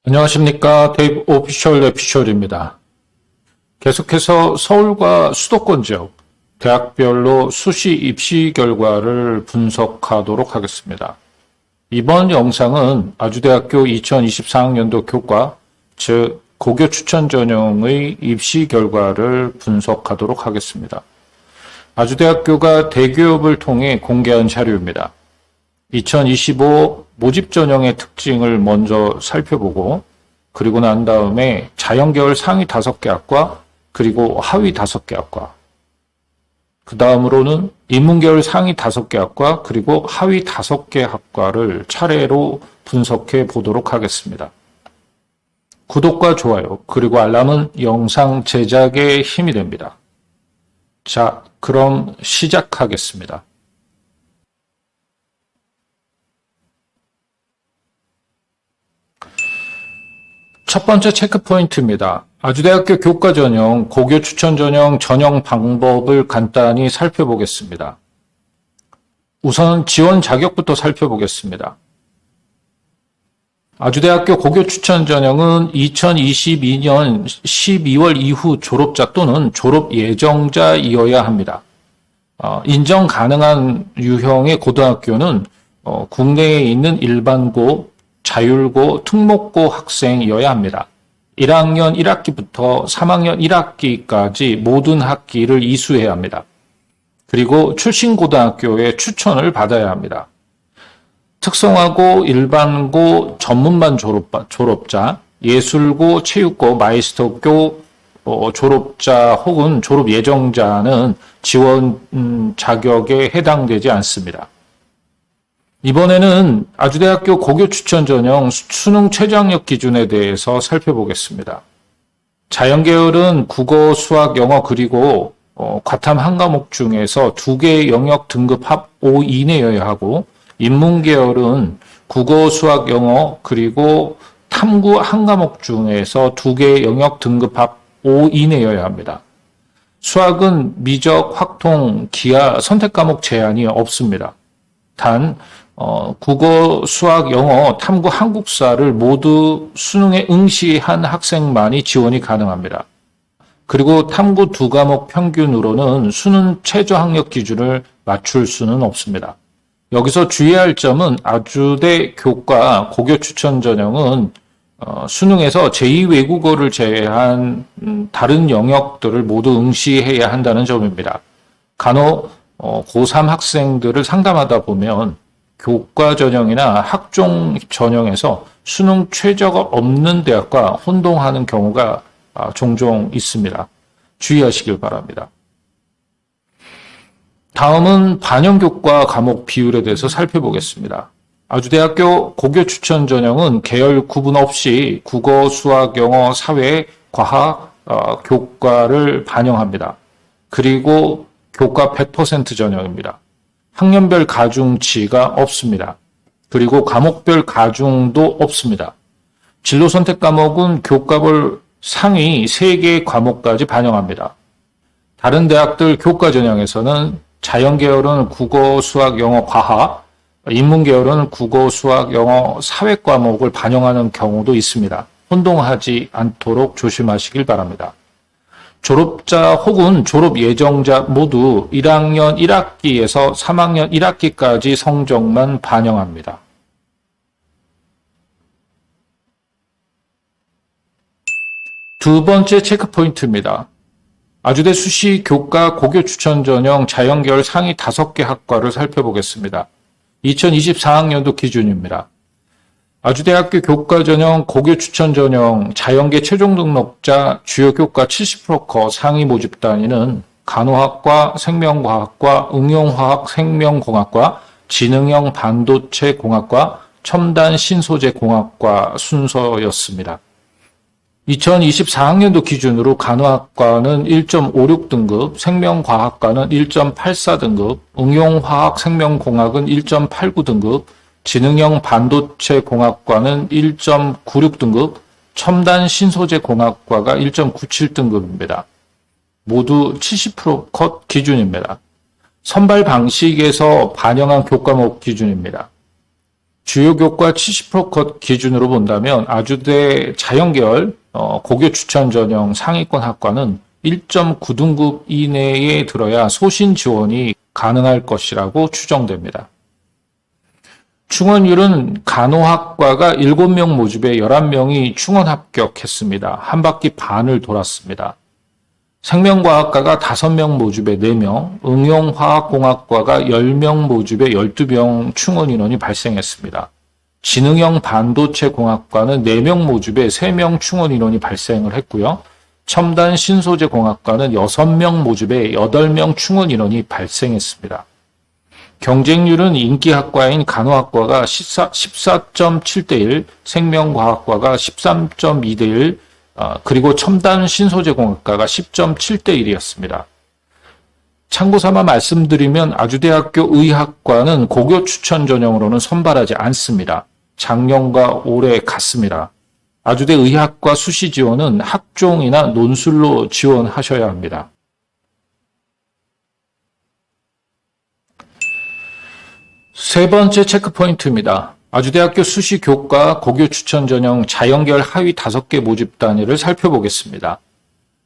안녕하십니까. 데이브 오피셜 에피셜입니다. 계속해서 서울과 수도권 지역, 대학별로 수시 입시 결과를 분석하도록 하겠습니다. 이번 영상은 아주대학교 2024학년도 교과, 즉 고교 추천 전형의 입시 결과를 분석하도록 하겠습니다. 아주대학교가 대교협을 통해 공개한 자료입니다. 2025 모집 전형의 특징을 먼저 살펴보고 그리고 난 다음에 자연계열 상위 5개 학과 그리고 하위 5개 학과 그 다음으로는 인문계열 상위 5개 학과 그리고 하위 5개 학과를 차례로 분석해 보도록 하겠습니다. 구독과 좋아요 그리고 알람은 영상 제작에 힘이 됩니다. 자, 그럼 시작하겠습니다. 첫 번째 체크포인트입니다. 아주대학교 교과 전형, 고교 추천 전형 전형 방법을 간단히 살펴보겠습니다. 우선 지원 자격부터 살펴보겠습니다. 아주대학교 고교 추천 전형은 2022년 12월 이후 졸업자 또는 졸업 예정자이어야 합니다. 인정 가능한 유형의 고등학교는 국내에 있는 일반고, 자율고, 특목고 학생이어야 합니다. 1학년 1학기부터 3학년 1학기까지 모든 학기를 이수해야 합니다. 그리고 출신 고등학교의 추천을 받아야 합니다. 특성화고, 일반고, 전문반 졸업자, 예술고, 체육고, 마이스터고 졸업자 혹은 졸업 예정자는 지원 자격에 해당되지 않습니다. 이번에는 아주대학교 고교 추천 전형 수능 최저학력 기준에 대해서 살펴보겠습니다. 자연계열은 국어, 수학, 영어 그리고 과탐 한 과목 중에서 2개 영역 등급 합 5 이내여야 하고 인문계열은 국어, 수학, 영어 그리고 탐구 한 과목 중에서 2개 영역 등급 합 5 이내여야 합니다. 수학은 미적, 확통, 기하, 선택 과목 제한이 없습니다. 단 국어, 수학, 영어, 탐구, 한국사를 모두 수능에 응시한 학생만이 지원이 가능합니다. 그리고 탐구 2과목 평균으로는 수능 최저학력 기준을 맞출 수는 없습니다. 여기서 주의할 점은 아주대 교과 고교 추천 전형은 수능에서 제2외국어를 제외한 다른 영역들을 모두 응시해야 한다는 점입니다. 간혹 고3 학생들을 상담하다 보면 교과 전형이나 학종 전형에서 수능 최저가 없는 대학과 혼동하는 경우가 종종 있습니다. 주의하시길 바랍니다. 다음은 반영교과 과목 비율에 대해서 살펴보겠습니다. 아주대학교 고교 추천 전형은 계열 구분 없이 국어, 수학, 영어, 사회, 과학, 교과를 반영합니다. 그리고 교과 100% 전형입니다. 학년별 가중치가 없습니다. 그리고 과목별 가중도 없습니다. 진로 선택 과목은 교과별 상위 3개 과목까지 반영합니다. 다른 대학들 교과 전형에서는 자연계열은 국어, 수학, 영어, 과학, 인문계열은 국어, 수학, 영어, 사회 과목을 반영하는 경우도 있습니다. 혼동하지 않도록 조심하시길 바랍니다. 졸업자 혹은 졸업 예정자 모두 1학년 1학기에서 3학년 1학기까지 성적만 반영합니다. 두 번째 체크포인트입니다. 아주대 수시 교과 고교 추천 전형 자연계열 상위 5개 학과를 살펴보겠습니다. 2024학년도 기준입니다. 아주대학교 교과 전형, 고교 추천 전형, 자연계 최종 등록자 주요 교과 70%컷 상위 모집 단위는 간호학과, 생명과학과, 응용화학 생명공학과, 지능형 반도체 공학과, 첨단 신소재 공학과 순서였습니다. 2024학년도 기준으로 간호학과는 1.56등급, 생명과학과는 1.84등급, 응용화학 생명공학은 1.89등급, 지능형 반도체 공학과는 1.96등급, 첨단 신소재 공학과가 1.97등급입니다. 모두 70% 컷 기준입니다. 선발 방식에서 반영한 교과목 기준입니다. 주요 교과 70% 컷 기준으로 본다면 아주대 자연계열 고교 추천 전형 상위권 학과는 1.9등급 이내에 들어야 소신 지원이 가능할 것이라고 추정됩니다. 충원율은 간호학과가 7명 모집에 11명이 충원 합격했습니다. 한 바퀴 반을 돌았습니다. 생명과학과가 5명 모집에 4명, 응용화학공학과가 10명 모집에 12명 충원 인원이 발생했습니다. 지능형 반도체공학과는 4명 모집에 3명 충원 인원이 발생을 했고요. 첨단 신소재공학과는 6명 모집에 8명 충원 인원이 발생했습니다. 경쟁률은 인기학과인 간호학과가 14.7대 1, 생명과학과가 13.2대 1, 그리고 첨단 신소재공학과가 10.7대 1이었습니다. 참고삼아 말씀드리면 아주대학교 의학과는 고교 추천 전형으로는 선발하지 않습니다. 작년과 올해 같습니다. 아주대 의학과 수시 지원은 학종이나 논술로 지원하셔야 합니다. 세 번째 체크포인트입니다. 아주대학교 수시 교과 고교 추천 전형 자연계열 하위 5개 모집 단위를 살펴보겠습니다.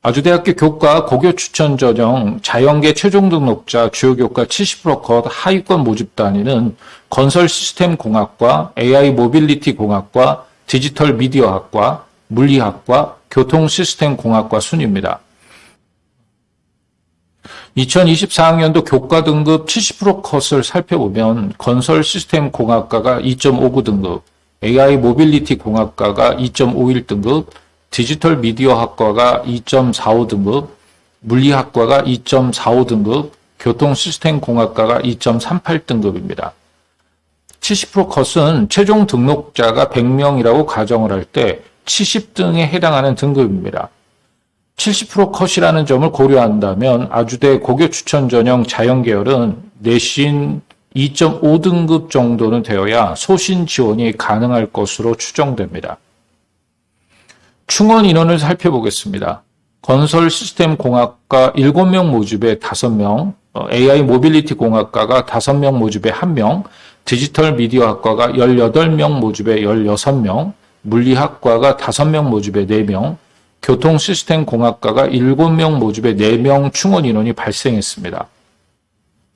아주대학교 교과 고교 추천 전형 자연계 최종 등록자 주요 교과 70% 컷 하위권 모집 단위는 건설 시스템 공학과, AI 모빌리티 공학과, 디지털 미디어학과, 물리학과, 교통 시스템 공학과 순입니다. 2024학년도 교과 등급 70% 컷을 살펴보면 건설 시스템 공학과가 2.59등급, AI 모빌리티 공학과가 2.51등급, 디지털 미디어 학과가 2.45등급, 물리학과가 2.45등급, 교통 시스템 공학과가 2.38등급입니다. 70% 컷은 최종 등록자가 100명이라고 가정을 할 때 70등에 해당하는 등급입니다. 70% 컷이라는 점을 고려한다면 아주대 고교 추천 전형 자연계열은 내신 2.5등급 정도는 되어야 소신 지원이 가능할 것으로 추정됩니다. 충원 인원을 살펴보겠습니다. 건설 시스템 공학과 7명 모집에 5명, AI 모빌리티 공학과가 5명 모집에 1명, 디지털 미디어 학과가 18명 모집에 16명, 물리학과가 5명 모집에 4명, 교통 시스템 공학과가 7명 모집에 4명 충원 인원이 발생했습니다.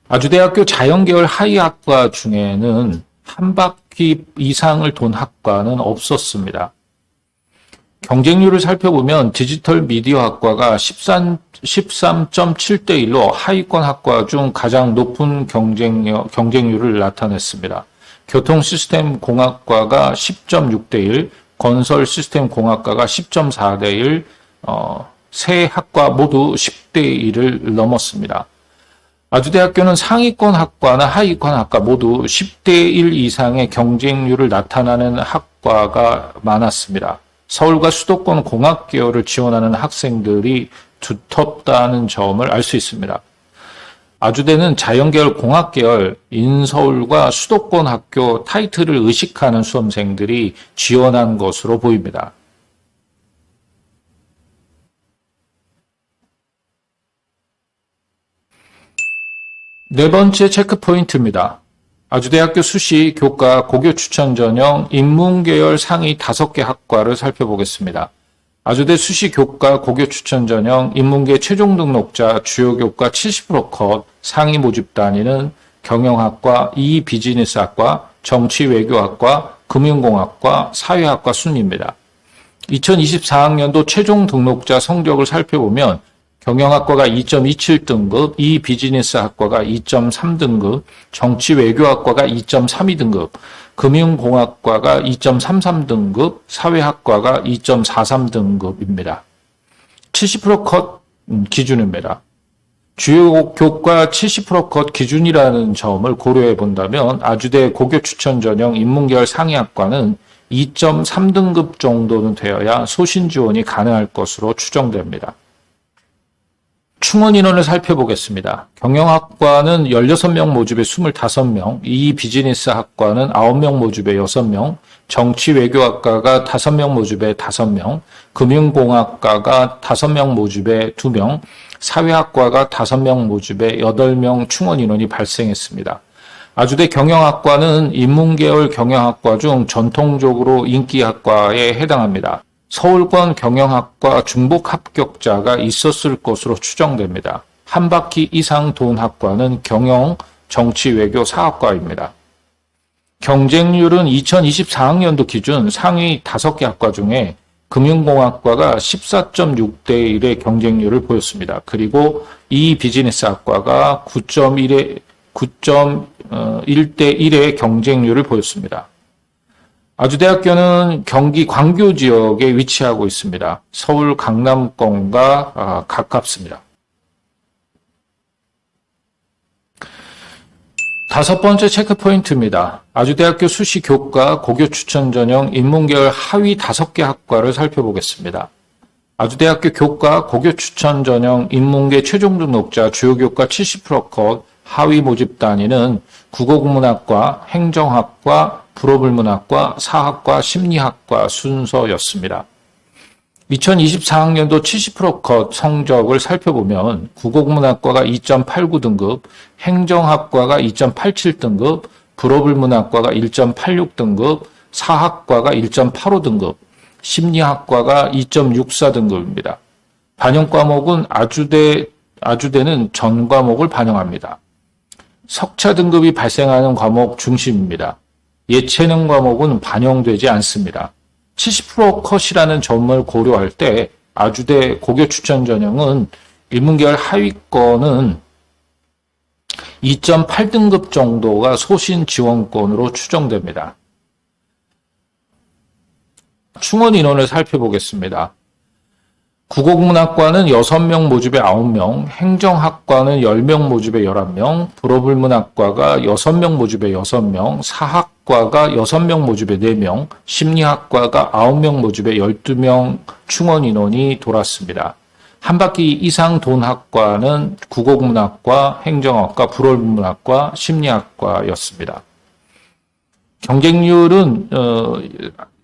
아주대학교 자연계열 하위 학과 중에는 한 바퀴 이상을 돈 학과는 없었습니다. 경쟁률을 살펴보면 디지털 미디어 학과가 13.7대 1로 하위권 학과 중 가장 높은 경쟁률을 나타냈습니다. 교통 시스템 공학과가 10.6대 1, 건설 시스템 공학과가 10.4대 1, 세 학과 모두 10대 1을 넘었습니다. 아주대학교는 상위권 학과나 하위권 학과 모두 10대 1 이상의 경쟁률을 나타나는 학과가 많았습니다. 서울과 수도권 공학 계열을 지원하는 학생들이 두텁다는 점을 알 수 있습니다. 아주대는 자연계열 공학계열, 인서울과 수도권 학교 타이틀을 의식하는 수험생들이 지원한 것으로 보입니다. 네 번째 체크포인트입니다. 아주대학교 수시 교과 고교 추천 전형 인문계열 상위 5개 학과를 살펴보겠습니다. 아주대 수시 교과 고교 추천 전형 인문계 최종 등록자 주요 교과 70% 컷 상위 모집 단위는 경영학과, 비즈니스학과, 정치외교학과, 금융공학과, 사회학과 순입니다. 2024학년도 최종 등록자 성적을 살펴보면 경영학과가 2.27등급, 비즈니스학과가 2.3등급, 정치외교학과가 2.32등급, 금융공학과가 2.33등급, 사회학과가 2.43등급입니다. 70%컷 기준입니다. 주요 교과 70%컷 기준이라는 점을 고려해 본다면 아주대 고교 추천 전형 인문계열 상위학과는 2.3등급 정도는 되어야 소신 지원이 가능할 것으로 추정됩니다. 충원 인원을 살펴보겠습니다. 경영학과는 16명 모집에 25명, 비즈니스 학과는 9명 모집에 6명, 정치외교학과가 5명 모집에 5명, 금융공학과가 5명 모집에 2명, 사회학과가 5명 모집에 8명 충원 인원이 발생했습니다. 아주대 경영학과는 인문계열 경영학과 중 전통적으로 인기학과에 해당합니다. 서울권 경영학과 중복 합격자가 있었을 것으로 추정됩니다. 한 바퀴 이상 돈 학과는 경영, 정치, 외교, 사학과입니다. 경쟁률은 2024학년도 기준 상위 5개 학과 중에 금융공학과가 14.6대 1의 경쟁률을 보였습니다. 그리고 이 비즈니스학과가 9.1대 1의 경쟁률을 보였습니다. 아주대학교는 경기 광교 지역에 위치하고 있습니다. 서울 강남권과 가깝습니다. 5번째 체크 포인트입니다. 아주대학교 수시 교과 고교 추천 전형 인문계열 하위 5개 학과를 살펴보겠습니다. 아주대학교 교과 고교 추천 전형 인문계 최종 등록자 주요 교과 70% 컷 하위 모집 단위는 국어국문학과, 행정학과, 불어불문학과, 사학과, 심리학과 순서였습니다. 2024학년도 70% 컷 성적을 살펴보면 국어국문학과가 2.89등급, 행정학과가 2.87등급, 불어불문학과가 1.86등급, 사학과가 1.85등급, 심리학과가 2.64등급입니다. 반영 과목은 아주대는 전 과목을 반영합니다. 석차 등급이 발생하는 과목 중심입니다. 예체능 과목은 반영되지 않습니다. 70% 컷이라는 점을 고려할 때 아주대 고교 추천 전형은 인문계열 하위권은 2.8등급 정도가 소신 지원권으로 추정됩니다. 충원 인원을 살펴보겠습니다. 국어국문학과는 6명 모집에 9명, 행정학과는 10명 모집에 11명, 불어불문학과가 6명 모집에 6명, 사학과가 6명 모집에 4명, 심리학과가 9명 모집에 12명 충원 인원이 돌았습니다. 한 바퀴 이상 돈 학과는 국어국문학과, 행정학과, 불어불문학과, 심리학과였습니다. 경쟁률은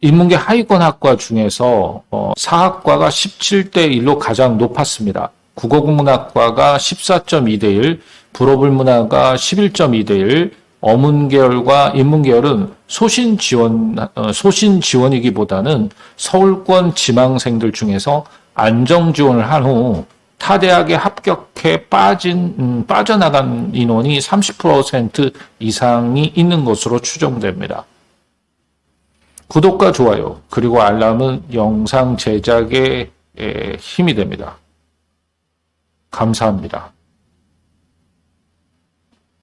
인문계 하위권 학과 중에서 사학과가 17대 1로 가장 높았습니다. 국어국문학과가 14.2대 1, 불어불문학과 11.2대 1, 어문계열과 인문계열은 소신 지원이기보다는 서울권 지망생들 중에서 안정 지원을 한 후 타 대학에 합격해 빠져나간 인원이 30% 이상이 있는 것으로 추정됩니다. 구독과 좋아요, 그리고 알람은 영상 제작에 힘이 됩니다. 감사합니다.